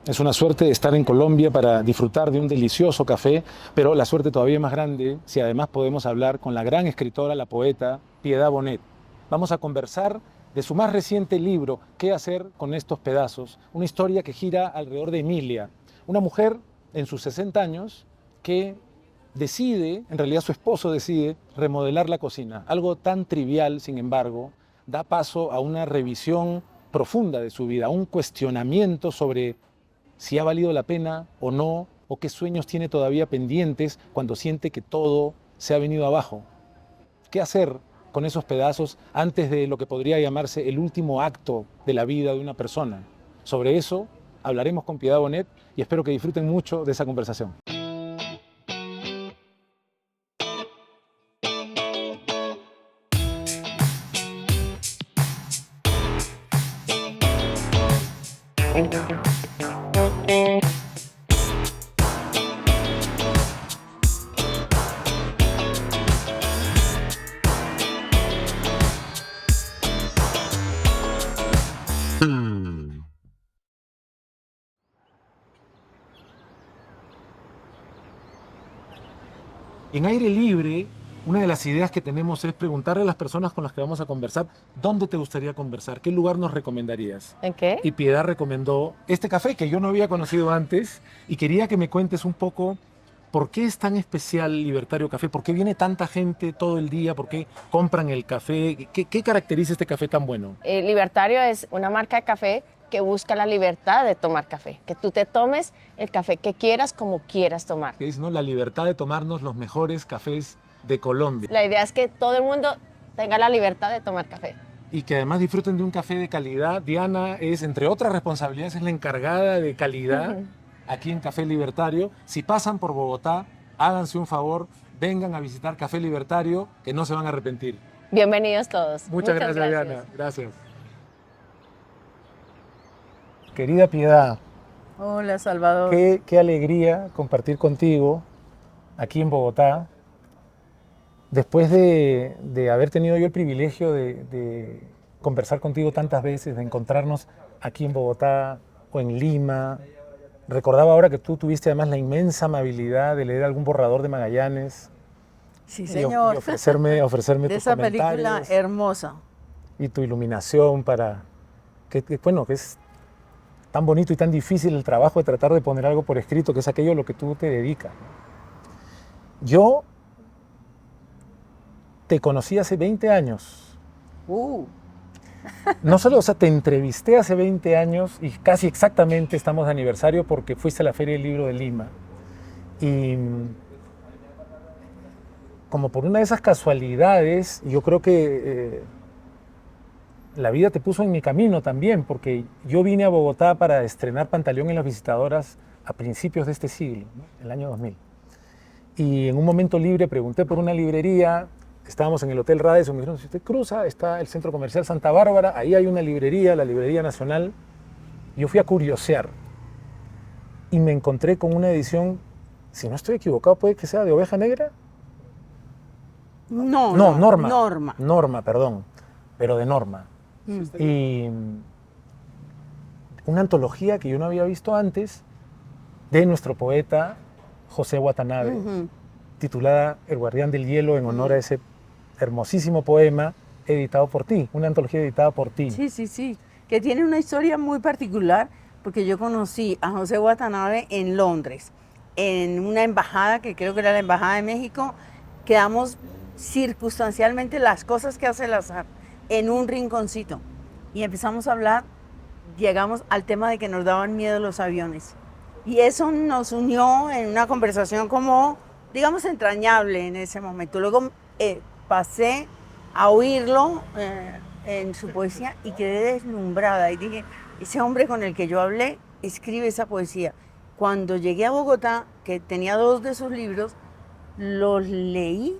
Es una suerte estar en Colombia para disfrutar de un delicioso café, pero la suerte todavía es más grande si además podemos hablar con la gran escritora, la poeta Piedad Bonet. Vamos a conversar de su más reciente libro, ¿Qué hacer con estos pedazos? Una historia que gira alrededor de Emilia, una mujer en sus 60 años que decide, en realidad su esposo decide, remodelar la cocina. Algo tan trivial, sin embargo, da paso a una revisión profunda de su vida, a un cuestionamiento sobre si ha valido la pena o no, o qué sueños tiene todavía pendientes cuando siente que todo se ha venido abajo. ¿Qué hacer con esos pedazos antes de lo que podría llamarse el último acto de la vida de una persona? Sobre eso hablaremos con Piedad Bonet y espero que disfruten mucho de esa conversación. En aire libre, una de las ideas que tenemos es preguntarle a las personas con las que vamos a conversar, ¿dónde te gustaría conversar? ¿Qué lugar nos recomendarías? ¿En qué? Y Piedad recomendó este café que yo no había conocido antes y quería que me cuentes un poco por qué es tan especial Libertario Café, por qué viene tanta gente todo el día, por qué compran el café, qué caracteriza este café tan bueno. Libertario es una marca de café que busca la libertad de tomar café, que tú te tomes el café que quieras como quieras tomar. Que es, ¿no?, la libertad de tomarnos los mejores cafés de Colombia. La idea es que todo el mundo tenga la libertad de tomar café. Y que además disfruten de un café de calidad. Diana es, entre otras responsabilidades, es la encargada de calidad aquí en Café Libertario. Si pasan por Bogotá, háganse un favor, vengan a visitar Café Libertario, que no se van a arrepentir. Bienvenidos todos. Muchas gracias, Diana. Gracias. Querida Piedad, Hola, Salvador. qué alegría compartir contigo aquí en Bogotá. Después de haber tenido yo el privilegio de conversar contigo tantas veces, de encontrarnos aquí en Bogotá o en Lima, recordaba ahora que tú tuviste además la inmensa amabilidad de leer algún borrador de Magallanes Sí, y señor. ofrecerme De tus esa película comentarios hermosa. y tu iluminación para bueno, que es tan bonito y tan difícil el trabajo de tratar de poner algo por escrito, que es aquello a lo que tú te dedicas. Yo te conocí hace 20 años. No solo, o sea, te entrevisté hace 20 años y casi exactamente estamos de aniversario porque fuiste a la Feria del Libro de Lima. Y como por una de esas casualidades, yo creo que la vida te puso en mi camino también, porque yo vine a Bogotá para estrenar Pantaleón en las Visitadoras a principios de este siglo, ¿no?, el año 2000. Y en un momento libre pregunté por una librería. Estábamos en el Hotel Radisson, me dijeron, si usted cruza, está el Centro Comercial Santa Bárbara, ahí hay una librería, la Librería Nacional. Yo fui a curiosear y me encontré con una edición, si no estoy equivocado, puede que sea de Oveja Negra. No, Norma. Norma, perdón, pero de Norma. Y una antología que yo no había visto antes de nuestro poeta José Watanabe, titulada El Guardián del Hielo, en honor a ese hermosísimo poema editado por ti, una antología editada por ti. Sí, que tiene una historia muy particular, porque yo conocí a José Watanabe en Londres, en una embajada, que creo que era la Embajada de México. Quedamos circunstancialmente, las cosas que hace el azar, en un rinconcito, y empezamos a hablar. Llegamos al tema de que nos daban miedo los aviones, y eso nos unió en una conversación como, digamos, entrañable en ese momento. Luego pasé a oírlo en su poesía y quedé deslumbrada y dije, ese hombre con el que yo hablé escribe esa poesía. Cuando llegué a Bogotá, que tenía 2 de sus libros, los leí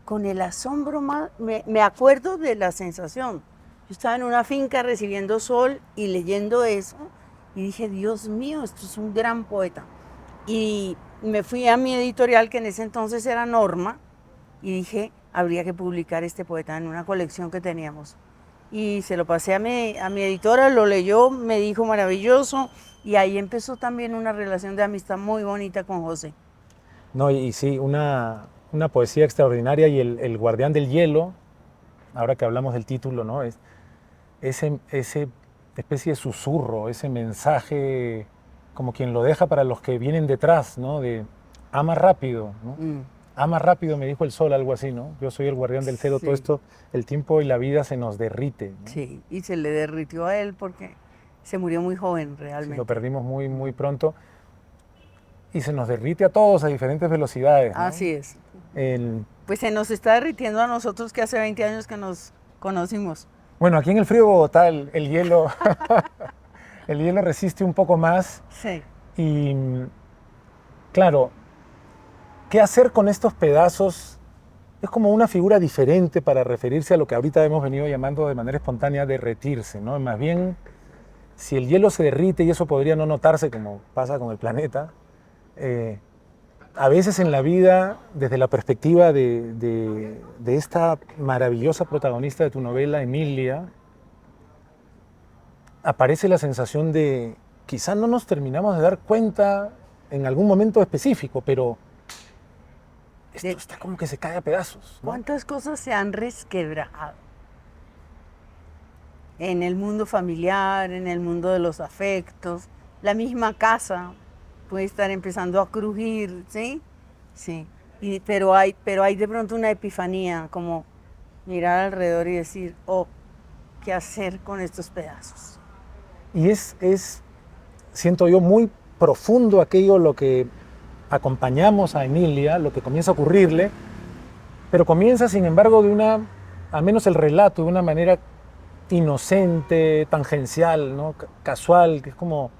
con el asombro más, me acuerdo de la sensación. Yo estaba en una finca recibiendo sol y leyendo eso y dije, Dios mío, esto es un gran poeta. Y me fui a mi editorial, que en ese entonces era Norma, y dije, habría que publicar este poeta en una colección que teníamos. y se lo pasé a mi editora, lo leyó, me dijo maravilloso, y ahí empezó también una relación de amistad muy bonita con José. No, y sí, una poesía extraordinaria y el Guardián del Hielo, ahora que hablamos del título, ¿no? Es ese especie de susurro, ese mensaje como quien lo deja para los que vienen detrás, ¿no? De ama rápido, ¿no? Ama rápido, me dijo el sol, algo así, ¿no? Yo soy el guardián del cero, Sí. todo esto, el tiempo y la vida se nos derrite, ¿no? Sí, y se le derritió a él porque se murió muy joven Sí, realmente. lo perdimos muy, muy pronto. Y se nos derrite a todos a diferentes velocidades, ¿no? Así es. El- Pues se nos está derritiendo a nosotros que hace 20 años que nos conocimos. bueno, aquí en el frío de Bogotá el hielo, el hielo resiste un poco más. Sí. Y claro, ¿qué hacer con estos pedazos? Es como una figura diferente para referirse a lo que ahorita hemos venido llamando de manera espontánea derretirse, ¿no? Más bien, si el hielo se derrite, y eso podría no notarse como pasa con el planeta, a veces en la vida, desde la perspectiva de esta maravillosa protagonista de tu novela, Emilia, aparece la sensación de quizá no nos terminamos de dar cuenta en algún momento específico, pero esto está como que se cae a pedazos, ¿no? ¿Cuántas cosas se han resquebrajado? En el mundo familiar, en el mundo de los afectos, la misma casa puede estar empezando a crujir, ¿sí? Sí. Pero hay de pronto una epifanía, como mirar alrededor y decir, oh, ¿qué hacer con estos pedazos? Y siento yo, muy profundo aquello lo que acompañamos a Emilia, lo que comienza a ocurrirle, pero comienza, sin embargo, al menos el relato, de una manera inocente, tangencial, ¿no? Casual, que es como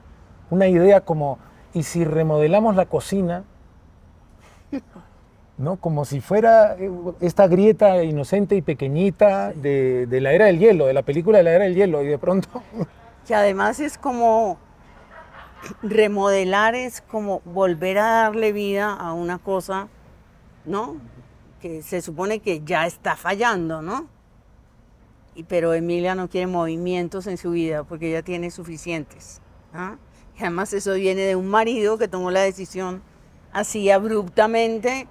una idea como, ¿y si remodelamos la cocina? ¿No? Como si fuera esta grieta inocente y pequeñita de la era del hielo, de la película de la era del hielo, y de pronto... Que además es como remodelar, es como volver a darle vida a una cosa, ¿no? Que se supone que ya está fallando, ¿no? Pero Emilia no quiere movimientos en su vida porque ella tiene suficientes. ¿Ah? Y además eso viene de un marido que tomó la decisión así abruptamente.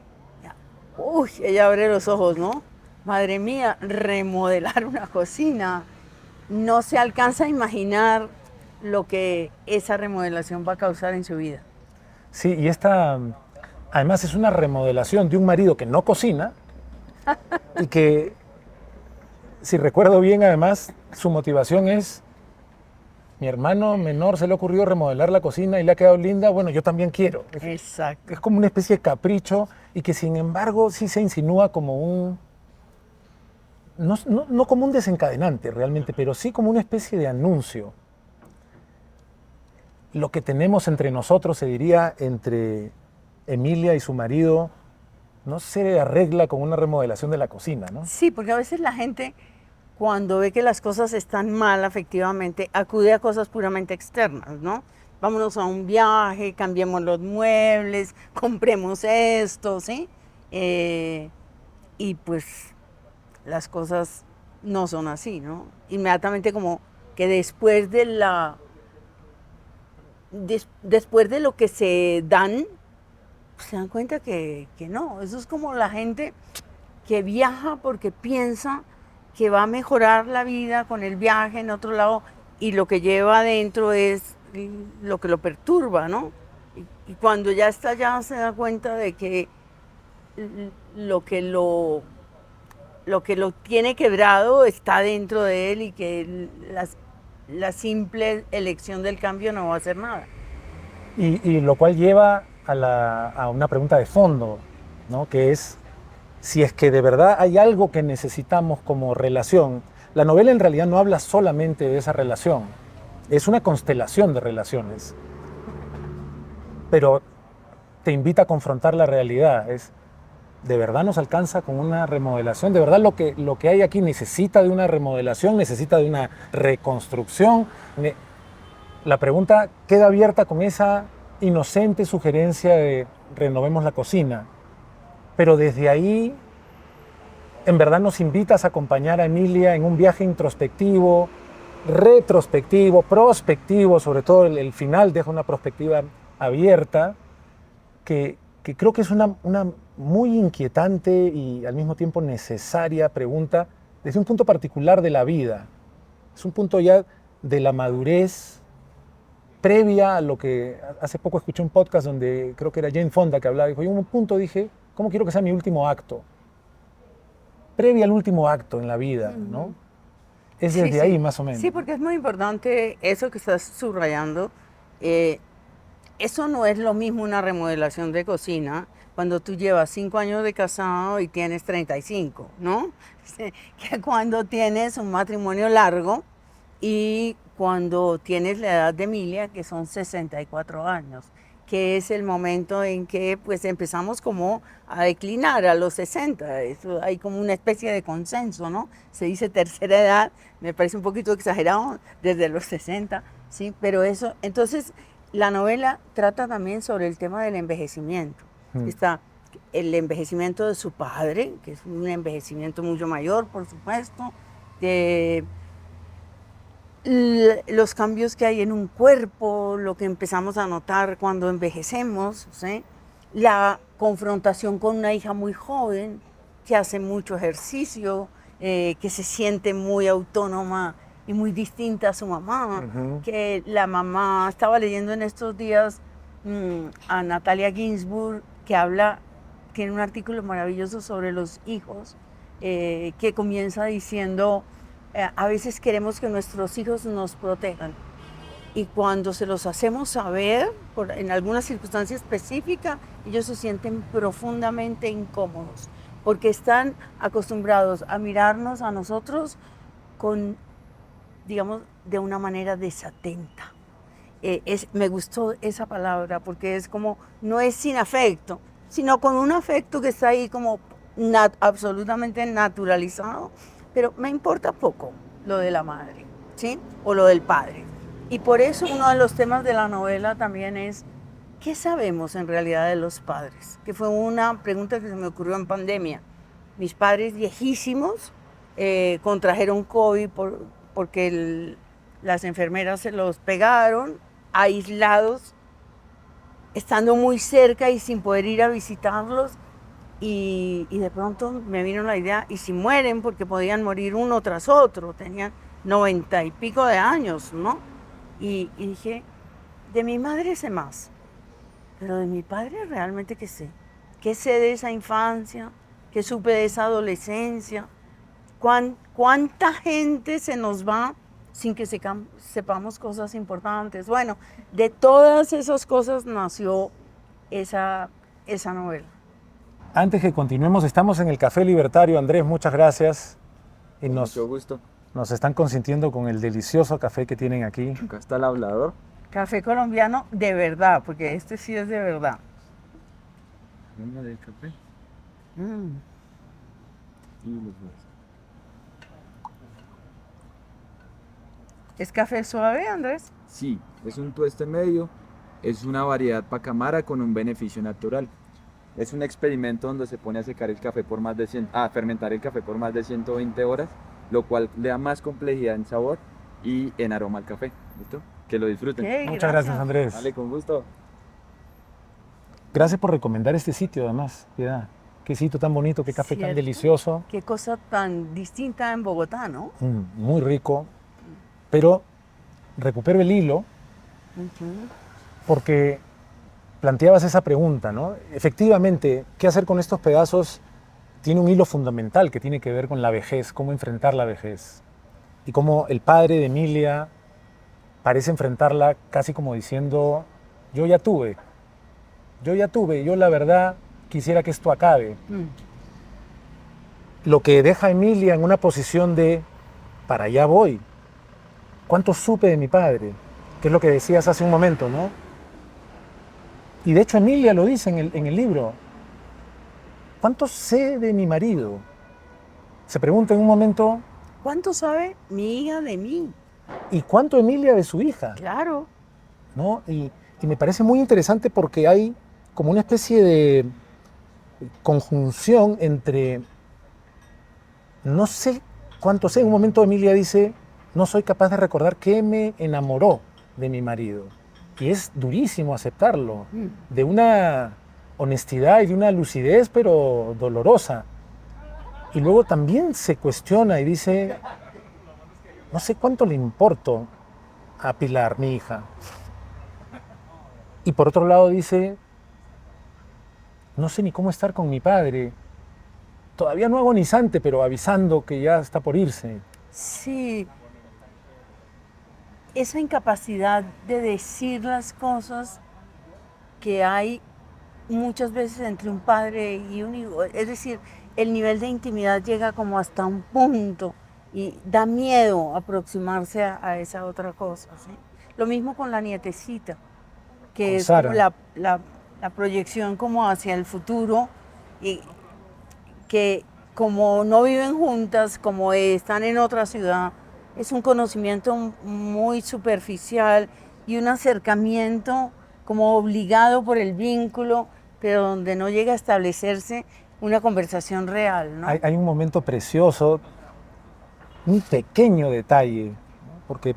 Uy, ella abre los ojos, ¿no? Madre mía, remodelar una cocina. No se alcanza a imaginar lo que esa remodelación va a causar en su vida. Sí, y además es una remodelación de un marido que no cocina y que, si recuerdo bien, además, su motivación es: mi hermano menor se le ocurrió remodelar la cocina y le ha quedado linda, bueno, yo también quiero. Exacto. Es como una especie de capricho y que, sin embargo, sí se insinúa como no como un desencadenante realmente, pero sí como una especie de anuncio. Lo que tenemos entre nosotros, se diría, entre Emilia y su marido, no se arregla con una remodelación de la cocina, ¿no? Sí, porque a veces la gente, cuando ve que las cosas están mal afectivamente, acude a cosas puramente externas, ¿no? Vámonos a un viaje, cambiemos los muebles, compremos esto, ¿sí? Y pues las cosas no son así, ¿no? Inmediatamente como que después de lo que se dan, se dan cuenta que no. Eso es como la gente que viaja porque piensa que va a mejorar la vida con el viaje en otro lado y lo que lleva adentro es lo que lo perturba, ¿no? Y cuando ya está allá se da cuenta de que lo que lo tiene quebrado está dentro de él y que la simple elección del cambio no va a hacer nada. Y lo cual lleva a una pregunta de fondo, ¿no? Que es, si es que de verdad hay algo que necesitamos como relación. La novela en realidad no habla solamente de esa relación, es una constelación de relaciones, pero te invita a confrontar la realidad. ¿De verdad nos alcanza con una remodelación? ¿De verdad lo que hay aquí necesita de una remodelación, necesita de una reconstrucción? La pregunta queda abierta con esa inocente sugerencia de renovemos la cocina, pero desde ahí en verdad nos invitas a acompañar a Emilia en un viaje introspectivo, retrospectivo, prospectivo, sobre todo el final deja una perspectiva abierta, que creo que es una muy inquietante y al mismo tiempo necesaria pregunta desde un punto particular de la vida. Es un punto ya de la madurez previa a lo que hace poco escuché un podcast donde creo que era Jane Fonda que hablaba, dijo, y en un punto dije, ¿cómo quiero que sea mi último acto? Previa al último acto en la vida, ¿no? Es desde ahí más o menos. Sí, porque es muy importante eso que estás subrayando. Eso no es lo mismo una remodelación de cocina cuando tú llevas 5 años de casado y tienes 35, ¿no? Que cuando tienes un matrimonio largo y cuando tienes la edad de Emilia, que son 64 años, que es el momento en que pues empezamos como a declinar a los 60. Eso, hay como una especie de consenso, ¿no? Se dice tercera edad, me parece un poquito exagerado, desde los 60, ¿sí? Pero eso, entonces la novela trata también sobre el tema del envejecimiento. Está el envejecimiento de su padre, que es un envejecimiento mucho mayor, por supuesto, de los cambios que hay en un cuerpo, lo que empezamos a notar cuando envejecemos, ¿sí? La confrontación con una hija muy joven, que hace mucho ejercicio, que se siente muy autónoma y muy distinta a su mamá, que la mamá, estaba leyendo en estos días a Natalia Ginsburg, que tiene un artículo maravilloso sobre los hijos, que comienza diciendo, a veces queremos que nuestros hijos nos protejan y cuando se los hacemos saber, en alguna circunstancia específica, ellos se sienten profundamente incómodos porque están acostumbrados a mirarnos a nosotros con, digamos, de una manera desatenta. Me gustó esa palabra porque es como, no es sin afecto, sino con un afecto que está ahí como absolutamente naturalizado, pero me importa poco lo de la madre, ¿sí? O lo del padre. Y por eso uno de los temas de la novela también es, ¿qué sabemos en realidad de los padres? Que fue una pregunta que se me ocurrió en pandemia. Mis padres viejísimos contrajeron COVID porque las enfermeras se los pegaron, aislados, estando muy cerca y sin poder ir a visitarlos. Y de pronto me vino la idea, ¿y si mueren? Porque podían morir uno tras otro, tenían 90 y pico de años, ¿no? Y dije, de mi madre sé más, pero de mi padre realmente qué sé. ¿Qué sé de esa infancia? ¿Qué supe de esa adolescencia? ¿Cuánta gente se nos va sin que sepamos cosas importantes? Bueno, de todas esas cosas nació esa novela. Antes que continuemos, estamos en el Café Libertario. Andrés, muchas gracias. Y mucho gusto. Nos están consintiendo con el delicioso café que tienen aquí. Acá está el hablador. Café colombiano de verdad, porque este sí es de verdad. Venga del café. Y los dos. ¿Es café suave, Andrés? Sí, es un tueste medio. Es una variedad pacamara con un beneficio natural. Es un experimento donde se pone a secar el café por más de fermentar el café por más de 120 horas, lo cual le da más complejidad en sabor y en aroma al café. ¿Listo? Que lo disfruten. Okay, muchas gracias, Andrés. Vale, con gusto. Gracias por recomendar este sitio, además, Piedad. Qué sitio tan bonito, qué café tan delicioso. Qué cosa tan distinta en Bogotá, ¿no? Muy rico, pero recupero el hilo porque planteabas esa pregunta, ¿no? Efectivamente, ¿qué hacer con estos pedazos? Tiene un hilo fundamental que tiene que ver con la vejez, cómo enfrentar la vejez. Y cómo el padre de Emilia parece enfrentarla casi como diciendo, yo ya tuve, yo la verdad quisiera que esto acabe. Lo que deja a Emilia en una posición de, para allá voy. ¿Cuánto supe de mi padre? Que es lo que decías hace un momento, ¿no? Y de hecho Emilia lo dice en el libro. ¿Cuánto sé de mi marido? Se pregunta en un momento. ¿Cuánto sabe mi hija de mí? ¿Y cuánto Emilia de su hija? Claro. ¿No? Y me parece muy interesante porque hay como una especie de conjunción entre no sé cuánto sé. En un momento Emilia dice, no soy capaz de recordar qué me enamoró de mi marido. Y es durísimo aceptarlo, de una honestidad y de una lucidez, pero dolorosa. Y luego también se cuestiona y dice, no sé cuánto le importo a Pilar, mi hija. Y por otro lado dice, no sé ni cómo estar con mi padre. Todavía no agonizante, pero avisando que ya está por irse. Sí, esa incapacidad de decir las cosas que hay muchas veces entre un padre y un hijo, es decir, el nivel de intimidad llega como hasta un punto y da miedo aproximarse a esa otra cosa, ¿sí? Lo mismo con la nietecita, que Con es como Sara. la proyección como hacia el futuro y que como no viven juntas, como están en otra ciudad, es un conocimiento muy superficial y un acercamiento como obligado por el vínculo, pero donde no llega a establecerse una conversación real, ¿no? Hay un momento precioso, un pequeño detalle, ¿no? Porque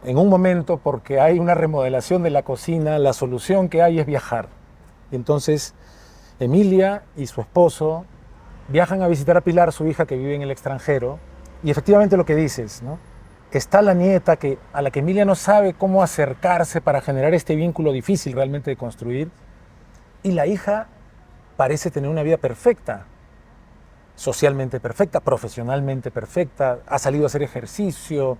en un momento, porque hay una remodelación de la cocina, la solución que hay es viajar. Y entonces Emilia y su esposo viajan a visitar a Pilar, su hija que vive en el extranjero, y efectivamente lo que dices, ¿no? Está la nieta a la que Emilia no sabe cómo acercarse para generar este vínculo difícil realmente de construir, y la hija parece tener una vida perfecta, socialmente perfecta, profesionalmente perfecta, ha salido a hacer ejercicio,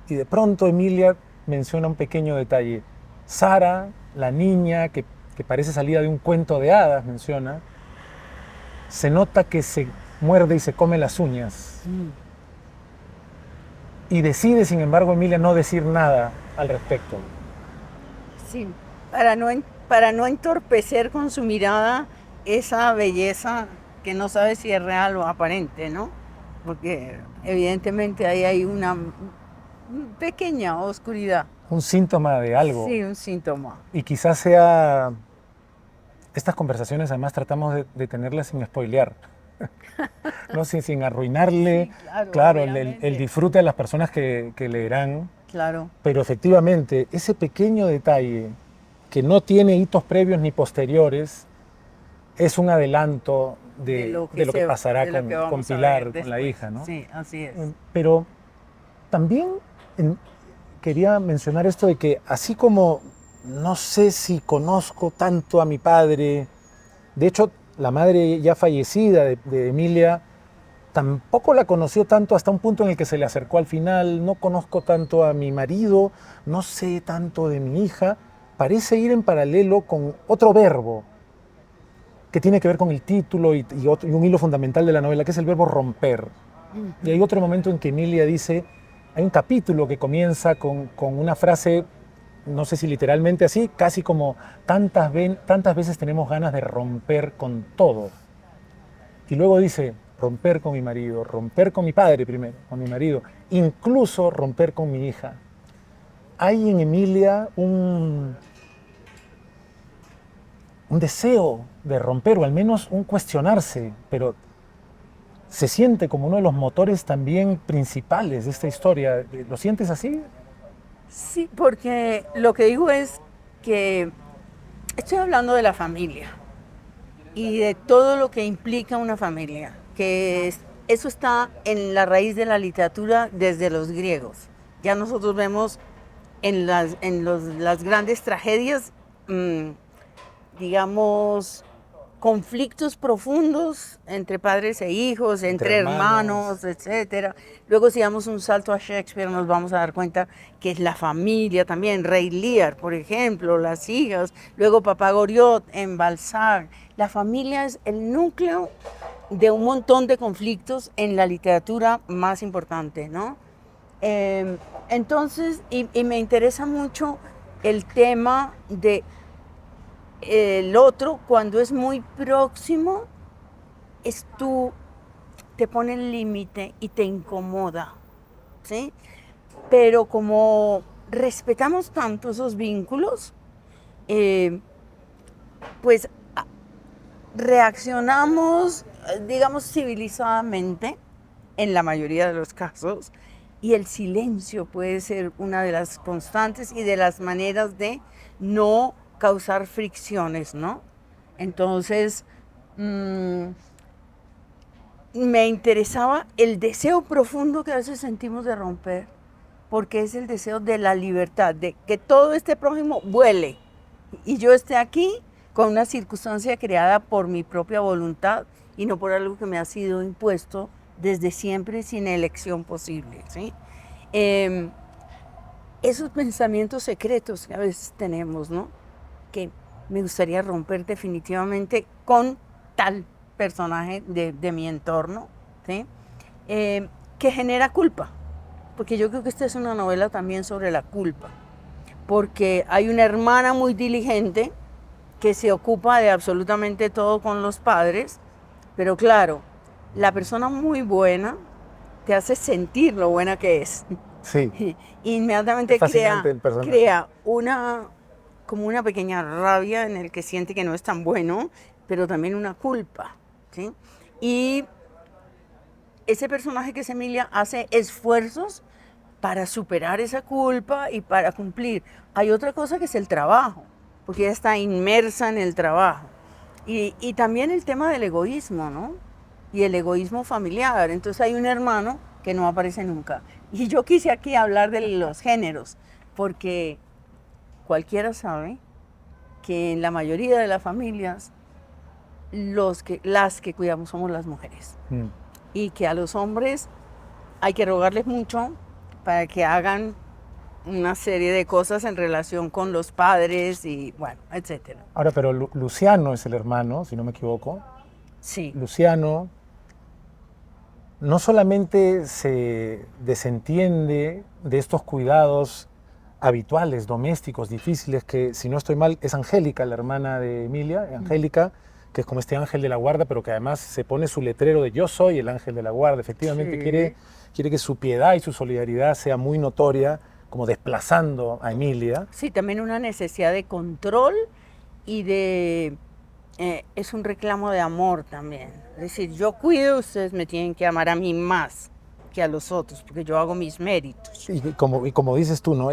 y de pronto Emilia menciona un pequeño detalle. Sara, la niña que parece salida de un cuento de hadas, menciona, se nota que se muerde y se come las uñas. Y decide, sin embargo, Emilia no decir nada al respecto. Sí, para no entorpecer con su mirada esa belleza que no sabe si es real o aparente, ¿no? Porque evidentemente ahí hay una pequeña oscuridad. Un síntoma de algo. Sí, un síntoma. Y quizás sea... Estas conversaciones además tratamos de tenerlas sin spoilear, ¿no? sin arruinarle, Sí, claro, claro, obviamente. el disfrute de las personas que leerán. Claro. Pero efectivamente, ese pequeño detalle que no tiene hitos previos ni posteriores es un adelanto de lo que pasará con Pilar, con la hija, ¿no? Sí, así es. Pero también quería mencionar esto de que así como no sé si conozco tanto a mi padre, de hecho la madre ya fallecida de Emilia tampoco la conoció tanto hasta un punto en el que se le acercó al final, no conozco tanto a mi marido, no sé tanto de mi hija, parece ir en paralelo con otro verbo que tiene que ver con el título y un hilo fundamental de la novela, que es el verbo romper. Y hay otro momento en que Emilia dice, hay un capítulo que comienza con una frase, no sé si literalmente así, casi como tantas veces tenemos ganas de romper con todo. Y luego dice, romper con mi marido, romper con mi padre primero, con mi marido, incluso romper con mi hija. Hay en Emilia un deseo de romper, o al menos un cuestionarse, pero se siente como uno de los motores también principales de esta historia. ¿Lo sientes así? Sí, porque lo que digo es que estoy hablando de la familia y de todo lo que implica una familia, eso está en la raíz de la literatura desde los griegos. Ya nosotros vemos en las grandes tragedias, digamos, conflictos profundos entre padres e hijos, entre hermanos, etcétera. Luego si damos un salto a Shakespeare nos vamos a dar cuenta que es la familia también, Rey Lear, por ejemplo, las hijas, luego Papá Goriot en Balzac. La familia es el núcleo de un montón de conflictos en la literatura más importante, ¿no? Entonces, y me interesa mucho el tema de el otro, cuando es muy próximo, te pone el límite y te incomoda, ¿sí? Pero como respetamos tanto esos vínculos, pues reaccionamos, digamos, civilizadamente en la mayoría de los casos, y el silencio puede ser una de las constantes y de las maneras de no causar fricciones, ¿no? Entonces, me interesaba el deseo profundo que a veces sentimos de romper, porque es el deseo de la libertad, de que todo este prójimo vuele y yo esté aquí con una circunstancia creada por mi propia voluntad y no por algo que me ha sido impuesto desde siempre sin elección posible, ¿sí? Esos pensamientos secretos que a veces tenemos, ¿no? Que me gustaría romper definitivamente con tal personaje de mi entorno, ¿sí? Que genera culpa, porque yo creo que esta es una novela también sobre la culpa, porque hay una hermana muy diligente que se ocupa de absolutamente todo con los padres, pero claro, la persona muy buena te hace sentir lo buena que es. Sí. Inmediatamente Es fascinante el personaje. crea como una pequeña rabia en el que siente que no es tan bueno, pero también una culpa, ¿sí? Y ese personaje que es Emilia hace esfuerzos para superar esa culpa y para cumplir. Hay otra cosa que es el trabajo, porque ella está inmersa en el trabajo. Y también el tema del egoísmo, ¿no? Y el egoísmo familiar. Entonces hay un hermano que no aparece nunca. Y yo quise aquí hablar de los géneros, porque cualquiera sabe que en la mayoría de las familias las que cuidamos somos las mujeres. Y que a los hombres hay que rogarles mucho para que hagan una serie de cosas en relación con los padres y bueno, etcétera. Ahora, pero Luciano es el hermano, si no me equivoco. Sí. Luciano no solamente se desentiende de estos cuidados habituales, domésticos, difíciles, que si no estoy mal es Angélica, la hermana de Emilia, Angélica, que es como este ángel de la guarda, pero que además se pone su letrero de yo soy el ángel de la guarda. Efectivamente quiere que su piedad y su solidaridad sea muy notoria, como desplazando a Emilia. Sí, también una necesidad de control y de... es un reclamo de amor también. Es decir, yo cuido, ustedes me tienen que amar a mí más que a los otros, porque yo hago mis méritos. Y como dices tú, ¿no?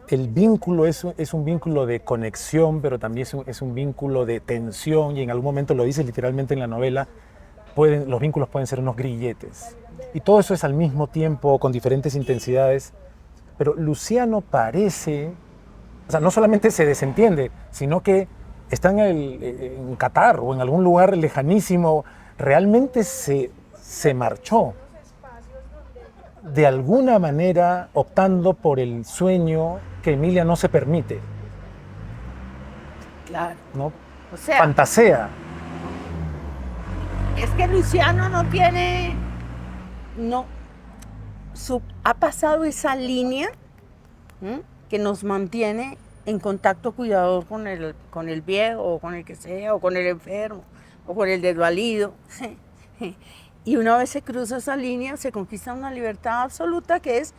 El vínculo es un vínculo de conexión, pero también es un vínculo de tensión, y en algún momento lo dice literalmente en la novela, los vínculos pueden ser unos grilletes. Y todo eso es al mismo tiempo, con diferentes intensidades. Pero Luciano parece, o sea, no solamente se desentiende, sino que está en Qatar o en algún lugar lejanísimo, realmente se marchó. De alguna manera optando por el sueño que Emilia no se permite. Claro. ¿No? O sea, fantasea. Es que Luciano no tiene... No. Ha pasado esa línea que nos mantiene en contacto cuidador con el viejo, o con el que sea, o con el enfermo, o con el desvalido. Y una vez se cruza esa línea, se conquista una libertad absoluta que es,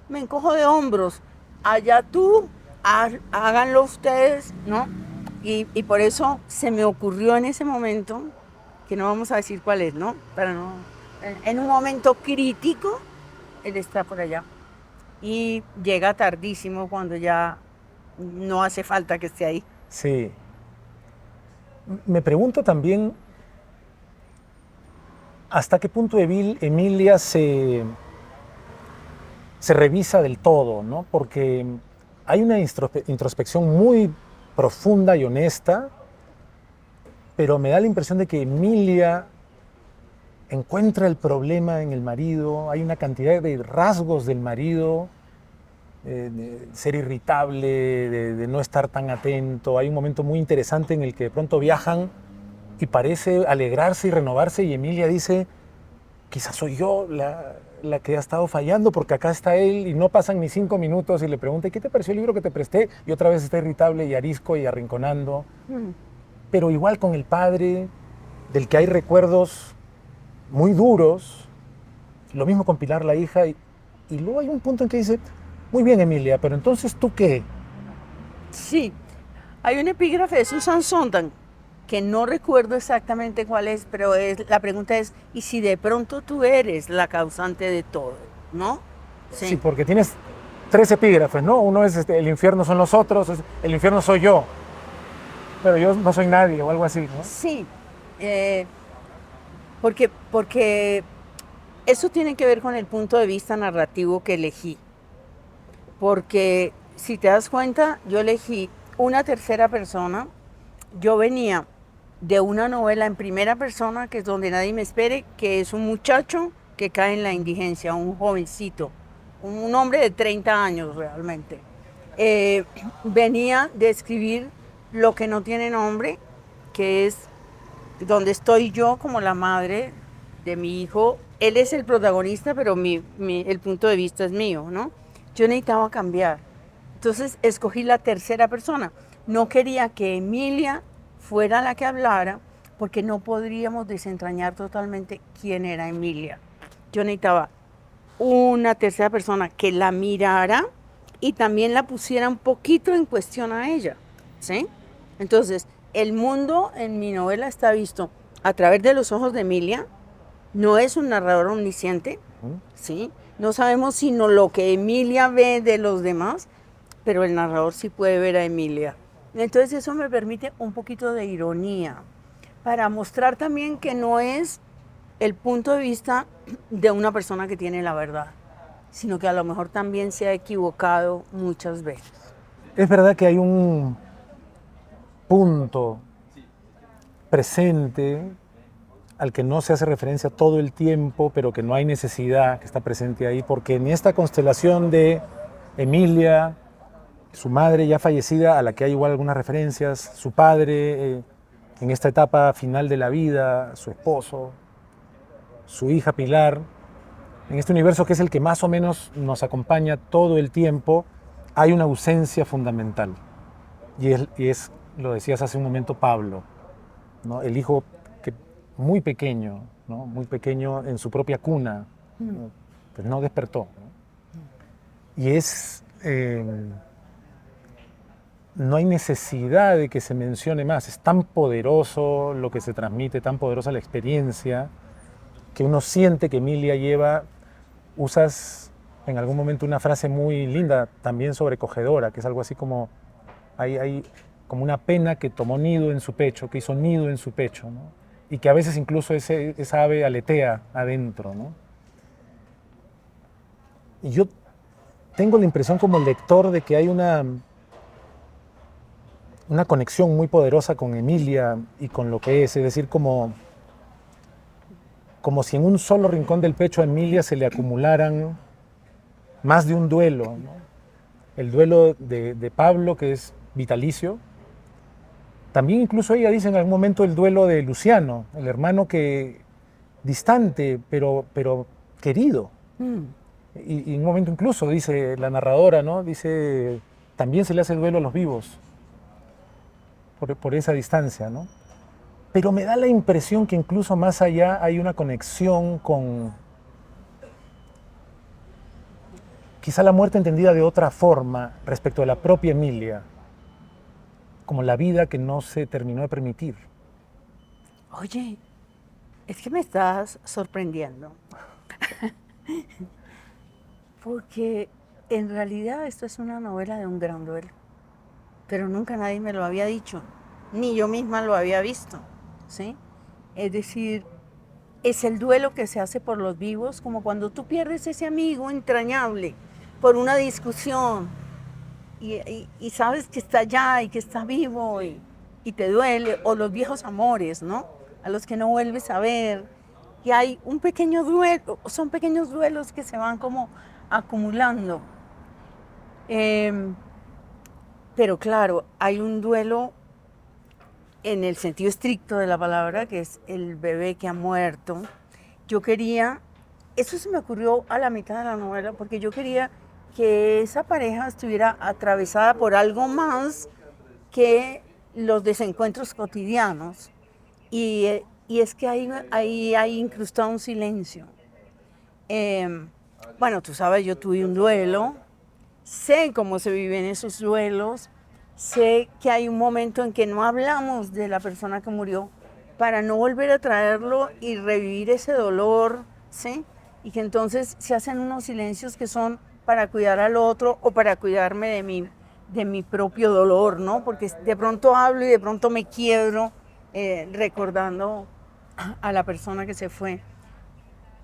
me encojo de hombros, allá tú, háganlo ustedes, ¿no? Y por eso se me ocurrió en ese momento, que no vamos a decir cuál es, ¿no? Pero no, en un momento crítico, él está por allá. Y llega tardísimo cuando ya no hace falta que esté ahí. Sí. Me pregunto también hasta qué punto Emilia se revisa del todo, ¿no? Porque hay una introspección muy profunda y honesta, pero me da la impresión de que Emilia encuentra el problema en el marido. Hay una cantidad de rasgos del marido, de ser irritable, de no estar tan atento. Hay un momento muy interesante en el que de pronto viajan y parece alegrarse y renovarse, y Emilia dice, quizás soy yo la que ha estado fallando, porque acá está él y no pasan ni 5 minutos y le pregunta, ¿qué te pareció el libro que te presté? Y otra vez está irritable y arisco y arrinconando. Pero igual con el padre, del que hay recuerdos muy duros, lo mismo con Pilar, la hija, y luego hay un punto en que dice, muy bien Emilia, pero entonces ¿tú qué? Sí, hay un epígrafe de Susan Sontag que no recuerdo exactamente cuál es, pero la pregunta es, ¿y si de pronto tú eres la causante de todo? ¿No? Sí, porque tienes 3 epígrafes, ¿no? Uno es el infierno son los otros, el infierno soy yo, pero yo no soy nadie o algo así, ¿no? Sí, porque eso tiene que ver con el punto de vista narrativo que elegí. Porque si te das cuenta, yo elegí una tercera persona. Yo venía de una novela en primera persona, que es Donde nadie me espere, que es un muchacho que cae en la indigencia, un jovencito, un hombre de 30 años realmente. Venía de escribir Lo que no tiene nombre, que es donde estoy yo como la madre de mi hijo. Él es el protagonista, pero el punto de vista es mío, ¿no? Yo necesitaba cambiar. Entonces escogí la tercera persona. No quería que Emilia fuera la que hablara, porque no podríamos desentrañar totalmente quién era Emilia. Yo necesitaba una tercera persona que la mirara y también la pusiera un poquito en cuestión a ella, ¿sí? Entonces, el mundo en mi novela está visto a través de los ojos de Emilia. No es un narrador omnisciente, ¿sí? No sabemos sino lo que Emilia ve de los demás, pero el narrador sí puede ver a Emilia. Entonces eso me permite un poquito de ironía, para mostrar también que no es el punto de vista de una persona que tiene la verdad, sino que a lo mejor también se ha equivocado muchas veces. Es verdad que hay un punto presente al que no se hace referencia todo el tiempo, pero que no hay necesidad, que está presente ahí, porque en esta constelación de Emilia, su madre ya fallecida, a la que hay igual algunas referencias, su padre en esta etapa final de la vida, su esposo, su hija Pilar, en este universo que es el que más o menos nos acompaña todo el tiempo, hay una ausencia fundamental. Y es, lo decías hace un momento, Pablo, ¿no? El hijo que muy pequeño, ¿no? Muy pequeño en su propia cuna, ¿no? Pues no despertó, ¿no? Y es... no hay necesidad de que se mencione más. Es tan poderoso lo que se transmite, tan poderosa la experiencia, que uno siente que Emilia lleva, usas en algún momento una frase muy linda, también sobrecogedora, que es algo así como, hay como una pena que tomó nido en su pecho, que hizo nido en su pecho, ¿no? Y que a veces incluso esa ave aletea adentro, ¿no? Y yo tengo la impresión como lector de que hay una conexión muy poderosa con Emilia y con lo que es decir, como si en un solo rincón del pecho a Emilia se le acumularan más de un duelo, ¿no? El duelo de Pablo, que es vitalicio. También incluso ella dice en algún momento el duelo de Luciano, el hermano que distante, pero querido. Y en un momento incluso, dice la narradora, ¿no? Dice, también se le hace duelo a los vivos por esa distancia, ¿no? Pero me da la impresión que incluso más allá hay una conexión con quizá la muerte entendida de otra forma respecto a la propia Emilia, como la vida que no se terminó de permitir. Oye, es que me estás sorprendiendo. Porque en realidad esto es una novela de un gran duelo. Pero nunca nadie me lo había dicho, ni yo misma lo había visto, ¿sí? Es decir, es el duelo que se hace por los vivos, como cuando tú pierdes ese amigo entrañable por una discusión y sabes que está allá y que está vivo y te duele, o los viejos amores, ¿no? A los que no vuelves a ver. Y hay un pequeño duelo, son pequeños duelos que se van como acumulando. Pero claro, hay un duelo en el sentido estricto de la palabra, que es el bebé que ha muerto. Yo quería, eso se me ocurrió a la mitad de la novela, porque yo quería que esa pareja estuviera atravesada por algo más que los desencuentros cotidianos. Y es que ahí hay incrustado un silencio. Bueno, tú sabes, yo tuve un duelo, sé cómo se viven esos duelos, sé que hay un momento en que no hablamos de la persona que murió para no volver a traerlo y revivir ese dolor, ¿sí? Y que entonces se hacen unos silencios que son para cuidar al otro o para cuidarme de mi propio dolor, ¿no? Porque de pronto hablo y de pronto me quiebro recordando a la persona que se fue.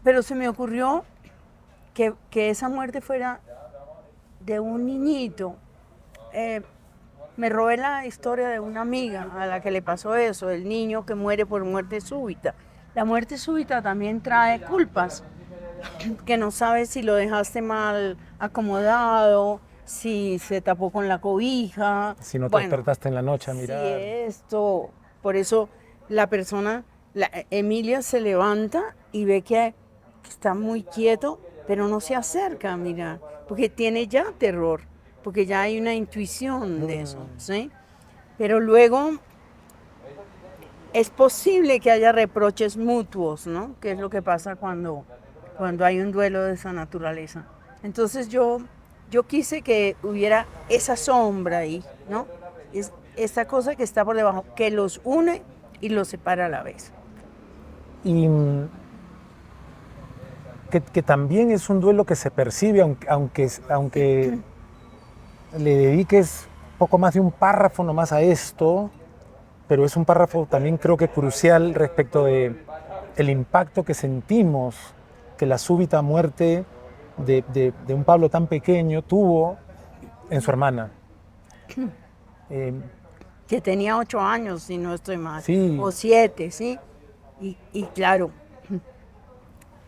Pero se me ocurrió que esa muerte fuera de un niñito. Me robé la historia de una amiga a la que le pasó eso, el niño que muere por muerte súbita. La muerte súbita también trae culpas, que no sabes si lo dejaste mal acomodado, si se tapó con la cobija. Si no te despertaste en la noche a mirar. Si esto, por eso la persona, Emilia se levanta y ve que está muy quieto, pero no se acerca a mirar, porque tiene ya terror, porque ya hay una intuición de eso, ¿sí? Pero luego es posible que haya reproches mutuos, ¿no? Que es lo que pasa cuando hay un duelo de esa naturaleza. Entonces yo quise que hubiera esa sombra ahí, ¿no? Es esta cosa que está por debajo, que los une y los separa a la vez. Y que también es un duelo que se percibe, aunque le dediques poco más de un párrafo nomás a esto, pero es un párrafo también creo que crucial respecto de el impacto que sentimos que la súbita muerte de un Pablo tan pequeño tuvo en su hermana. Que tenía 8 años, si no estoy mal, sí. O 7, ¿sí? Y claro,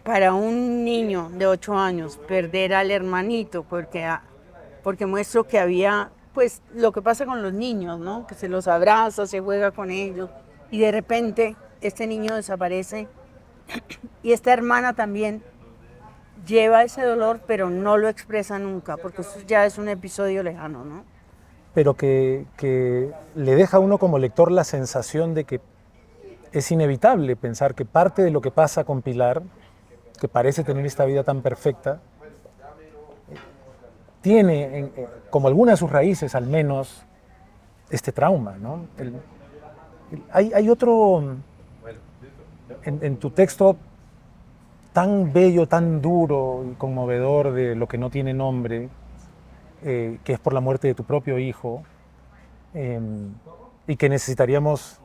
para un niño de 8 años perder al hermanito, porque muestro que había, pues, lo que pasa con los niños, ¿no? Que se los abraza, se juega con ellos, y de repente este niño desaparece, y esta hermana también lleva ese dolor, pero no lo expresa nunca, porque eso ya es un episodio lejano, ¿no? Pero que le deja a uno como lector la sensación de que es inevitable pensar que parte de lo que pasa con Pilar, que parece tener esta vida tan perfecta, tiene como alguna de sus raíces al menos este trauma, ¿no? Hay otro en tu texto tan bello, tan duro y conmovedor de Lo que no tiene nombre, que es por la muerte de tu propio hijo, y que necesitaríamos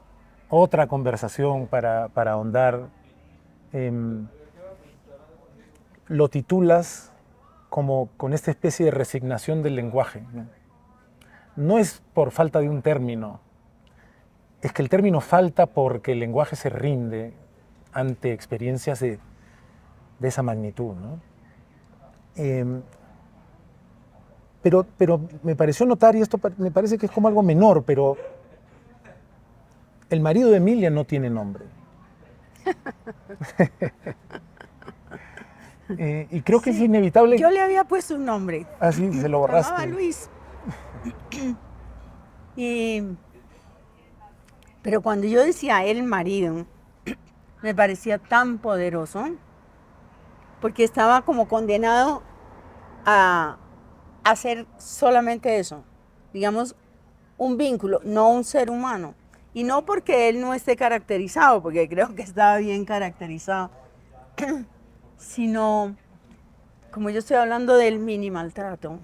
otra conversación para ahondar. Lo titulas como con esta especie de resignación del lenguaje. No es por falta de un término, es que el término falta porque el lenguaje se rinde ante experiencias de esa magnitud, ¿no? Pero me pareció notar, y esto me parece que es como algo menor, pero el marido de Emilia no tiene nombre. Y creo que es inevitable. Yo le había puesto un nombre. Ah, sí, se lo borraste. Se llamaba Luis. Pero cuando yo decía el marido, me parecía tan poderoso, porque estaba como condenado a hacer solamente eso, digamos, un vínculo, no un ser humano. Y no porque él no esté caracterizado, porque creo que estaba bien caracterizado, sino, como yo estoy hablando del mini maltrato,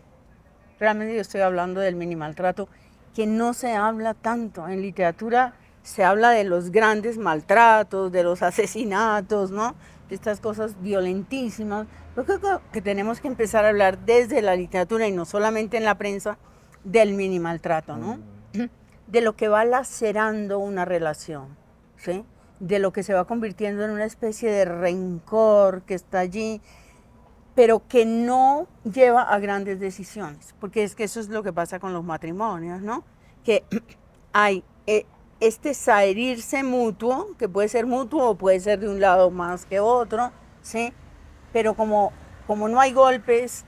realmente yo estoy hablando del mini maltrato, que no se habla tanto. En literatura se habla de los grandes maltratos, de los asesinatos, ¿no? De estas cosas violentísimas. Yo creo que tenemos que empezar a hablar desde la literatura y no solamente en la prensa del mini maltrato, ¿no? De lo que va lacerando una relación, ¿sí? De lo que se va convirtiendo en una especie de rencor que está allí, pero que no lleva a grandes decisiones, porque es que eso es lo que pasa con los matrimonios, ¿no? Que hay este saherirse mutuo, que puede ser mutuo o puede ser de un lado más que otro, ¿sí? Pero como no hay golpes,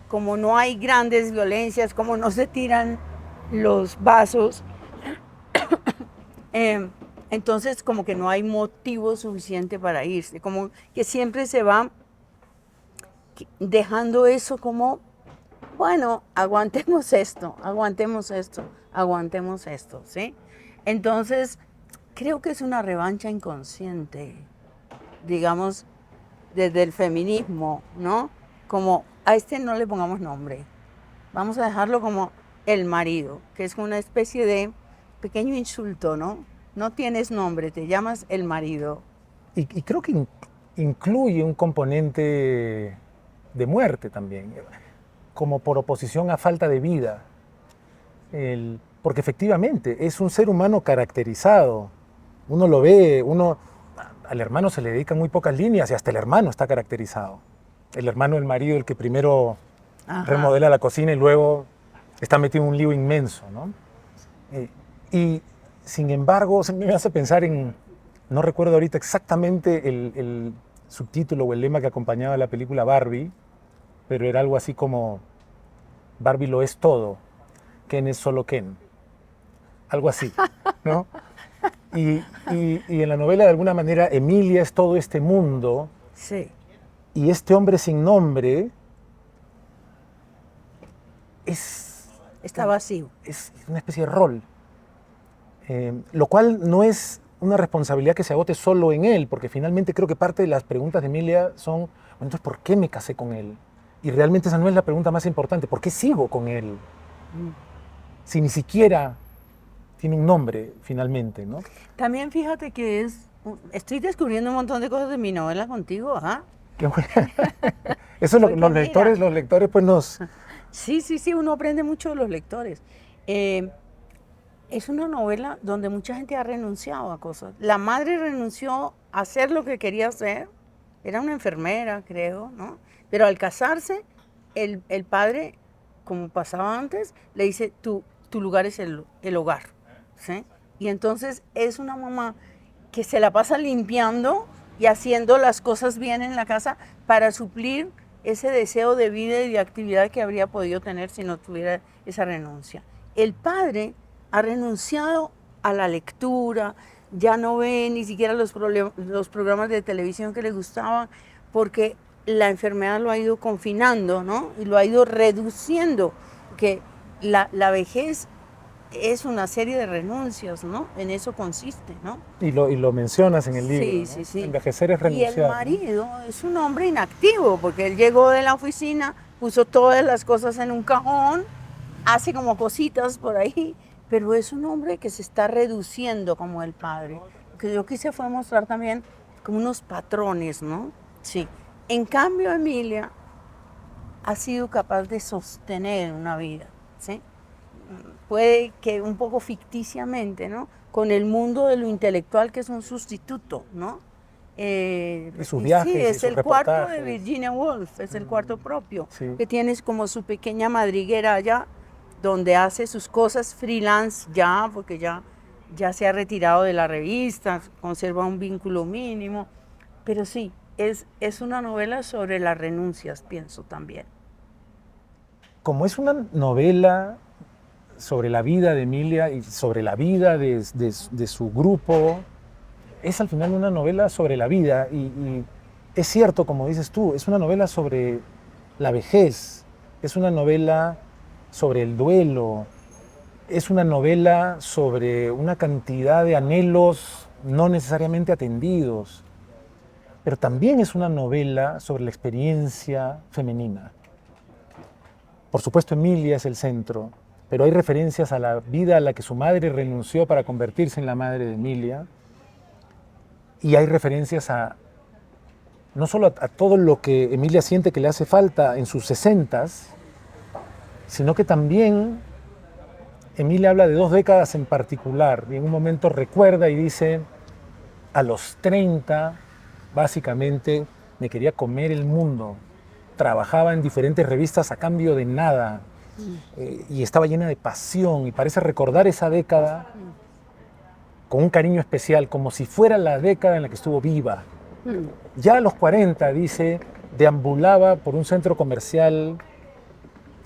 como no hay grandes violencias, como no se tiran los vasos, entonces como que no hay motivo suficiente para irse, como que siempre se va dejando eso como, bueno, aguantemos esto, aguantemos esto, ¿sí? Entonces, creo que es una revancha inconsciente, digamos, desde el feminismo, ¿no? Como a este no le pongamos nombre, vamos a dejarlo como el marido, que es una especie de pequeño insulto, ¿no? No tienes nombre, te llamas el marido. Y creo que incluye un componente de muerte también, como por oposición a falta de vida. Porque efectivamente es un ser humano caracterizado. Uno lo ve, al hermano se le dedican muy pocas líneas y hasta el hermano está caracterizado. El hermano del marido, el que primero remodela la cocina y luego está metido en un lío inmenso, ¿no? Y sin embargo, se me hace pensar en, no recuerdo ahorita exactamente el subtítulo o el lema que acompañaba la película Barbie, pero era algo así como Barbie lo es todo, Ken es solo Ken. Algo así, ¿no? Y en la novela, de alguna manera, Emilia es todo este mundo. Sí. Y este hombre sin nombre está vacío. Es una especie de rol. Lo cual no es una responsabilidad que se agote solo en él, porque finalmente creo que parte de las preguntas de Emilia son, bueno, entonces, ¿por qué me casé con él? Y realmente esa no es la pregunta más importante. ¿Por qué sigo con él? Si ni siquiera tiene un nombre, finalmente, ¿no? También fíjate que estoy descubriendo un montón de cosas de mi novela contigo, ¿ah? Qué bueno. Eso los lectores pues nos... Sí, uno aprende mucho de los lectores. Es una novela donde mucha gente ha renunciado a cosas. La madre renunció a hacer lo que quería hacer, era una enfermera, creo, ¿no? Pero al casarse, el padre, como pasaba antes, le dice, tu lugar es el hogar, ¿sí? Y entonces es una mamá que se la pasa limpiando y haciendo las cosas bien en la casa para suplir ese deseo de vida y de actividad que habría podido tener si no tuviera esa renuncia. El padre ha renunciado a la lectura, ya no ve ni siquiera los programas de televisión que le gustaban, porque la enfermedad lo ha ido confinando, ¿no? Y lo ha ido reduciendo, que la vejez es una serie de renuncias, ¿no? En eso consiste, ¿no? Y lo mencionas en el libro, Sí, ¿no? sí. Envejecer es renunciar. Y el marido es un hombre inactivo, porque él llegó de la oficina, puso todas las cosas en un cajón, hace como cositas por ahí, pero es un hombre que se está reduciendo como el padre. Lo que yo quise fue mostrar también como unos patrones, ¿no? Sí. En cambio, Emilia ha sido capaz de sostener una vida, ¿sí? Puede que un poco ficticiamente, ¿no? Con el mundo de lo intelectual, que es un sustituto, ¿no? Y sus viajes, sí, es y sus el cuarto de reportajes. Virginia Woolf, es el cuarto propio, Sí. que tienes como su pequeña madriguera allá, donde hace sus cosas freelance ya, porque ya se ha retirado de la revista, conserva un vínculo mínimo, pero sí, es una novela sobre las renuncias, pienso también. Como es una novela sobre la vida de Emilia y sobre la vida de su grupo, es al final una novela sobre la vida y es cierto, como dices tú, es una novela sobre la vejez, es una novela sobre el duelo, es una novela sobre una cantidad de anhelos no necesariamente atendidos, pero también es una novela sobre la experiencia femenina. Por supuesto, Emilia es el centro, pero hay referencias a la vida a la que su madre renunció para convertirse en la madre de Emilia, y hay referencias no solo a todo lo que Emilia siente que le hace falta en sus 60s, sino que también Emilia habla de 2 décadas en particular, y en un momento recuerda y dice, a los 30, básicamente, me quería comer el mundo, trabajaba en diferentes revistas a cambio de nada, y estaba llena de pasión, y parece recordar esa década con un cariño especial, como si fuera la década en la que estuvo viva. Ya a los 40, dice, deambulaba por un centro comercial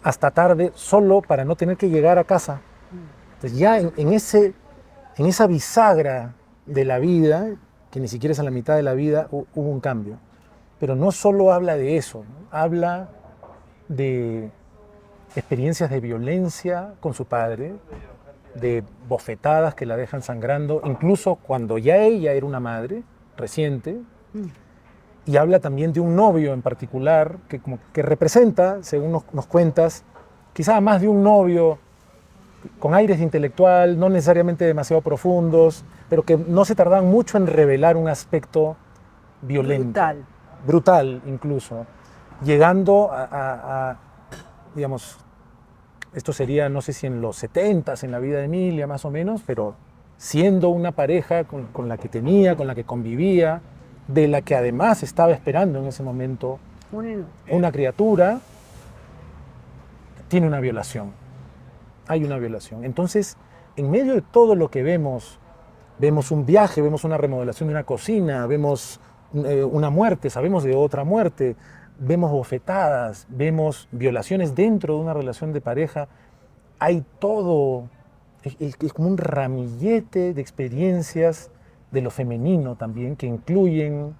hasta tarde, solo para no tener que llegar a casa. Entonces ya en esa bisagra de la vida, que ni siquiera es a la mitad de la vida, hubo un cambio. Pero no solo habla de eso, ¿no? Habla de experiencias de violencia con su padre, de bofetadas que la dejan sangrando, incluso cuando ya ella era una madre reciente, y habla también de un novio en particular que, como que representa, según nos cuentas, quizá más de un novio con aires intelectual, no necesariamente demasiado profundos, pero que no se tardan mucho en revelar un aspecto violento. Brutal incluso, llegando digamos, esto sería, no sé si en los 70s, en la vida de Emilia más o menos, pero siendo una pareja con la que tenía, con la que convivía, de la que además estaba esperando en ese momento una criatura, tiene una violación. Hay una violación. Entonces, en medio de todo lo que vemos un viaje, vemos una remodelación de una cocina, vemos una muerte, sabemos de otra muerte, vemos bofetadas, vemos violaciones dentro de una relación de pareja. Hay todo, es como un ramillete de experiencias de lo femenino también, que incluyen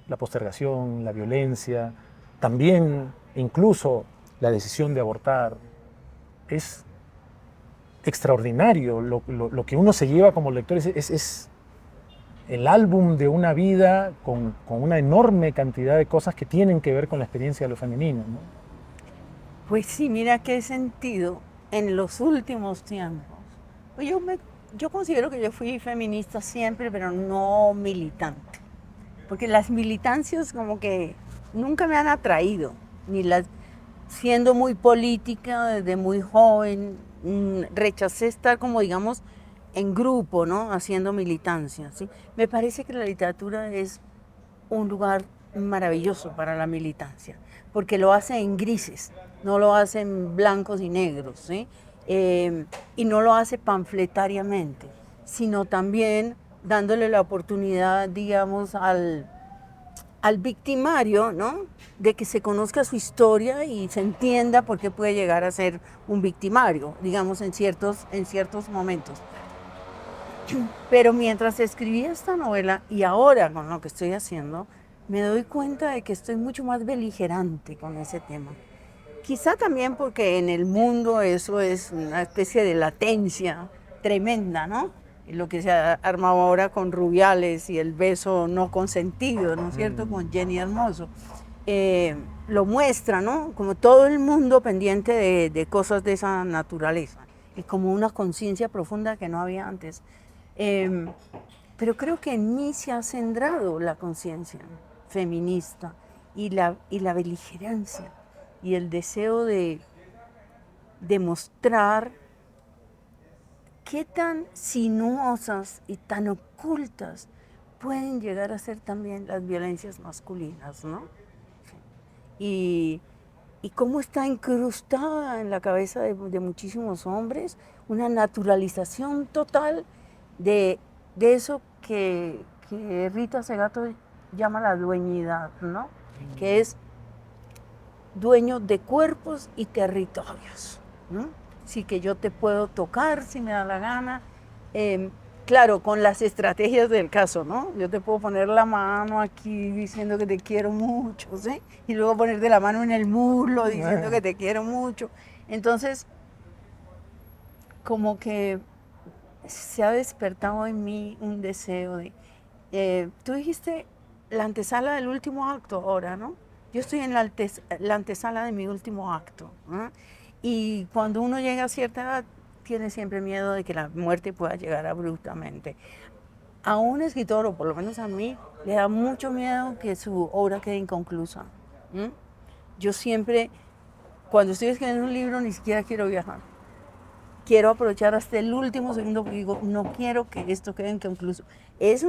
la postergación, la violencia, también incluso la decisión de abortar. Es extraordinario lo que uno se lleva como lector, es el álbum de una vida con una enorme cantidad de cosas que tienen que ver con la experiencia de lo femenino, ¿no? Pues sí, mira qué sentido en los últimos tiempos. Pues yo considero que yo fui feminista siempre, pero no militante. Porque las militancias como que nunca me han atraído, siendo muy política desde muy joven, rechacé estar como digamos en grupo, ¿no? Haciendo militancia, ¿sí? Me parece que la literatura es un lugar maravilloso para la militancia, porque lo hace en grises, no lo hace en blancos y negros, ¿sí? Y no lo hace panfletariamente, sino también dándole la oportunidad, digamos, al victimario, ¿no? De que se conozca su historia y se entienda por qué puede llegar a ser un victimario, digamos, en ciertos momentos. Pero mientras escribía esta novela y ahora con lo que estoy haciendo, me doy cuenta de que estoy mucho más beligerante con ese tema. Quizá también porque en el mundo eso es una especie de latencia tremenda, ¿no? Lo que se ha armado ahora con Rubiales y el beso no consentido, ¿no es cierto?, con Jenny Hermoso. Lo muestra, ¿no? Como todo el mundo pendiente de cosas de esa naturaleza y como una conciencia profunda que no había antes. Pero creo que en mí se ha centrado la conciencia feminista y la beligerancia y el deseo de demostrar qué tan sinuosas y tan ocultas pueden llegar a ser también las violencias masculinas, ¿no? Y cómo está incrustada en la cabeza de muchísimos hombres una naturalización total de eso que Rita Segato llama la dueñidad, ¿no? Que es dueño de cuerpos y territorios, ¿no? Sí, que yo te puedo tocar si me da la gana, claro, con las estrategias del caso, ¿no? Yo te puedo poner la mano aquí diciendo que te quiero mucho, ¿sí? Y luego ponerte la mano en el muslo diciendo que te quiero mucho. Entonces, como que se ha despertado en mí un deseo de... tú dijiste la antesala del último acto ahora, ¿no? Yo estoy en la antesala de mi último acto, ¿no? Y cuando uno llega a cierta edad, tiene siempre miedo de que la muerte pueda llegar abruptamente. A un escritor, o por lo menos a mí, le da mucho miedo que su obra quede inconclusa. Yo siempre, cuando estoy escribiendo un libro, ni siquiera quiero viajar. Quiero aprovechar hasta el último segundo, porque digo, no quiero que esto quede inconcluso. Es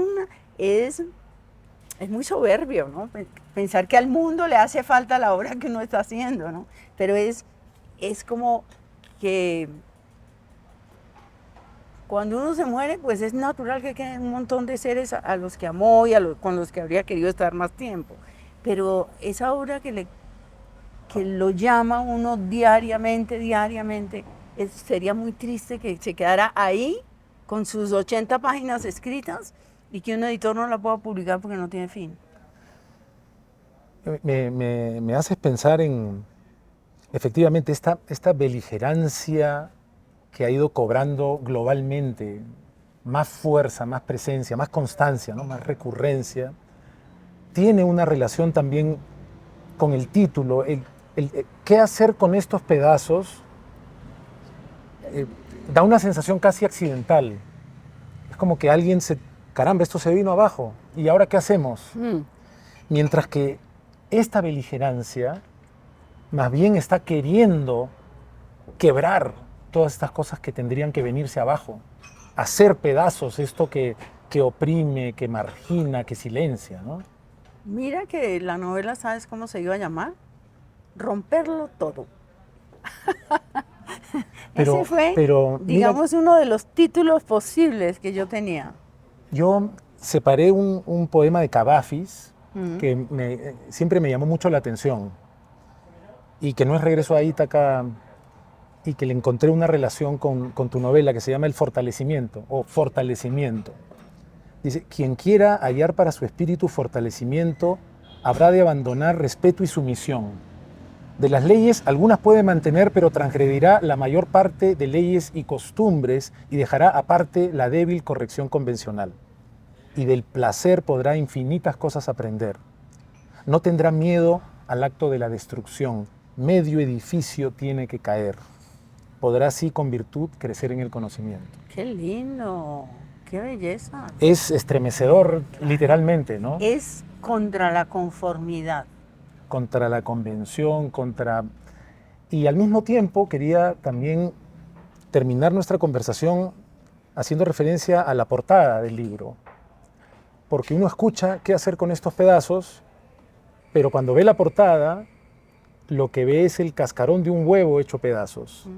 muy soberbio, ¿no? Pensar que al mundo le hace falta la obra que uno está haciendo, ¿no? Pero es como que cuando uno se muere, pues es natural que queden un montón de seres a los que amó y con los que habría querido estar más tiempo. Pero esa obra que lo llama uno diariamente, sería muy triste que se quedara ahí con sus 80 páginas escritas y que un editor no la pueda publicar porque no tiene fin. Me haces pensar en, efectivamente, esta beligerancia que ha ido cobrando globalmente más fuerza, más presencia, más constancia, ¿no? Más recurrencia, tiene una relación también con el título. ¿Qué hacer con estos pedazos? Da una sensación casi accidental. Es como que alguien caramba, esto se vino abajo, ¿y ahora qué hacemos? Mientras que esta beligerancia más bien está queriendo quebrar todas estas cosas que tendrían que venirse abajo, hacer pedazos esto que oprime, que margina, que silencia, ¿no? Mira que la novela, ¿sabes cómo se iba a llamar? Romperlo todo. Ese fue, digamos, uno de los títulos posibles que yo tenía. Yo separé un poema de Cavafis que siempre me llamó mucho la atención y que no es Regreso a Ítaca, y que le encontré una relación con tu novela que se llama El Fortalecimiento o Fortalecimiento. Dice, quien quiera hallar para su espíritu fortalecimiento habrá de abandonar respeto y sumisión. De las leyes algunas puede mantener, pero transgredirá la mayor parte de leyes y costumbres y dejará aparte la débil corrección convencional. Y del placer podrá infinitas cosas aprender. No tendrá miedo al acto de la destrucción. Medio edificio tiene que caer. Podrá así con virtud crecer en el conocimiento. ¡Qué lindo! ¡Qué belleza! Es estremecedor, literalmente, ¿no? Es contra la conformidad. Contra la convención, Y al mismo tiempo quería también terminar nuestra conversación haciendo referencia a la portada del libro. Porque uno escucha qué hacer con estos pedazos, pero cuando ve la portada, lo que ve es el cascarón de un huevo hecho pedazos.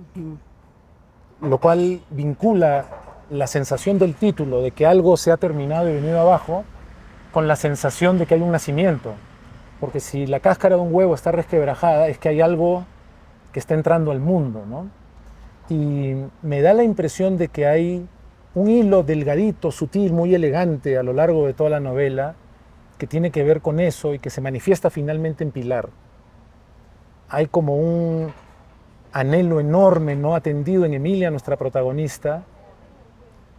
Lo cual vincula la sensación del título, de que algo se ha terminado y venido abajo, con la sensación de que hay un nacimiento. Porque si la cáscara de un huevo está resquebrajada, es que hay algo que está entrando al mundo, ¿no? Y me da la impresión de que hay un hilo delgadito, sutil, muy elegante a lo largo de toda la novela, que tiene que ver con eso y que se manifiesta finalmente en Pilar. Hay como un anhelo enorme no atendido en Emilia, nuestra protagonista.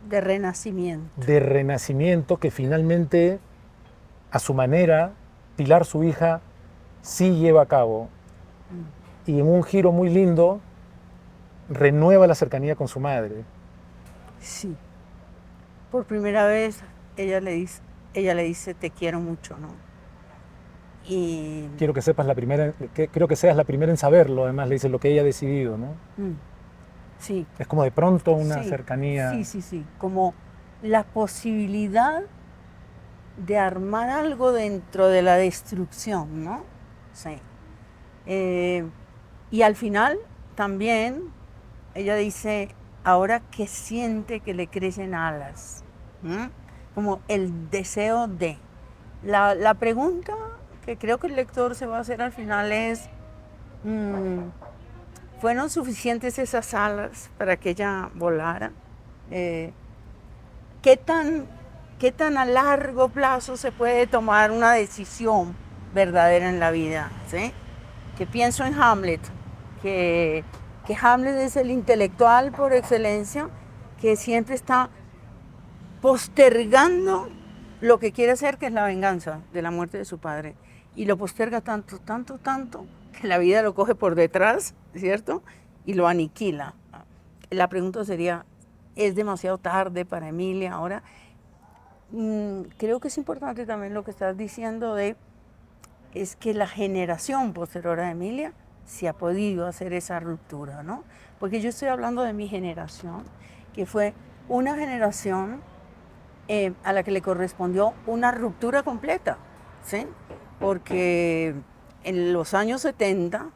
De renacimiento. De renacimiento que finalmente, a su manera, Pilar, su hija, sí lleva a cabo. Y en un giro muy lindo, renueva la cercanía con su madre. Sí. Por primera vez, ella le dice, te quiero mucho, ¿no? Y creo que seas la primera en saberlo, además le dice lo que ella ha decidido, ¿no? Sí. Es como de pronto una cercanía. Sí, como la posibilidad de armar algo dentro de la destrucción, ¿no? Sí. Y al final también ella dice, ahora que siente que le crecen alas, como el deseo de. La pregunta que creo que el lector se va a hacer al final es, ¿fueron suficientes esas alas para que ella volara? ¿Qué tan a largo plazo se puede tomar una decisión verdadera en la vida? ¿Sí? Que pienso en Hamlet, que Hamlet es el intelectual por excelencia, que siempre está postergando lo que quiere hacer, que es la venganza de la muerte de su padre. Y lo posterga tanto, que la vida lo coge por detrás, ¿cierto? Y lo aniquila. La pregunta sería, ¿es demasiado tarde para Emilia ahora? Creo que es importante también lo que estás diciendo es que la generación posterior a Emilia sí ha podido hacer esa ruptura, ¿no? Porque yo estoy hablando de mi generación, que fue una generación a la que le correspondió una ruptura completa, ¿sí? Porque en los años 70,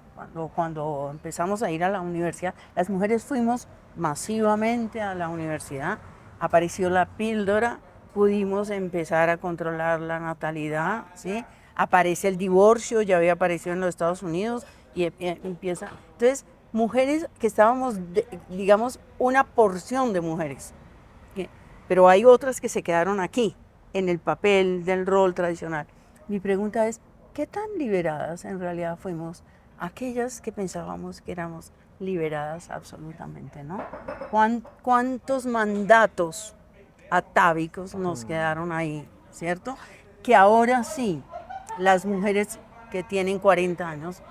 cuando empezamos a ir a la universidad, las mujeres fuimos masivamente a la universidad, apareció la píldora, pudimos empezar a controlar la natalidad, ¿sí? Aparece el divorcio, ya había aparecido en los Estados Unidos y empieza. Entonces, mujeres que estábamos, digamos, una porción de mujeres, pero hay otras que se quedaron aquí, en el papel del rol tradicional. Mi pregunta es, ¿qué tan liberadas en realidad fuimos aquellas que pensábamos que éramos liberadas absolutamente, ¿no? ¿Cuántos mandatos atávicos nos quedaron ahí, ¿cierto? Que ahora sí, las mujeres que tienen 40 años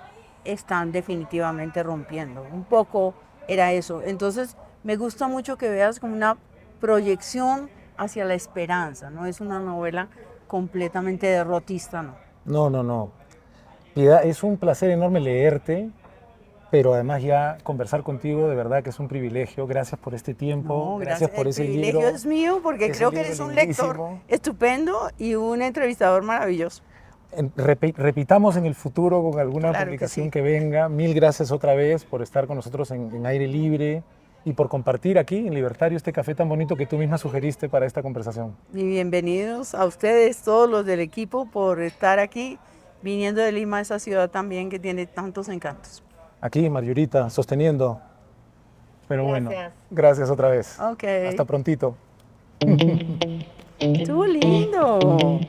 están definitivamente rompiendo. Un poco era eso. Entonces, me gusta mucho que veas como una proyección hacia la esperanza, no es una novela completamente derrotista, ¿no? No, no, no. Piedad, es un placer enorme leerte, pero además ya conversar contigo, de verdad que es un privilegio. Gracias por este tiempo, No, gracias por ese El libro. privilegio es mío porque ese creo que libro eres un lindísimo. lector estupendo y un entrevistador maravilloso. Repitamos en el futuro con alguna Claro que publicación sí. que venga. Mil gracias otra vez por estar con nosotros en Aire Libre y por compartir aquí en Libertario este café tan bonito que tú misma sugeriste para esta conversación. Y bienvenidos a ustedes, todos los del equipo, por estar aquí, viniendo de Lima, esa ciudad también que tiene tantos encantos. Aquí, Margarita, sosteniendo. Pero bueno, Gracias. gracias otra vez. Ok. Hasta prontito. Estuvo lindo.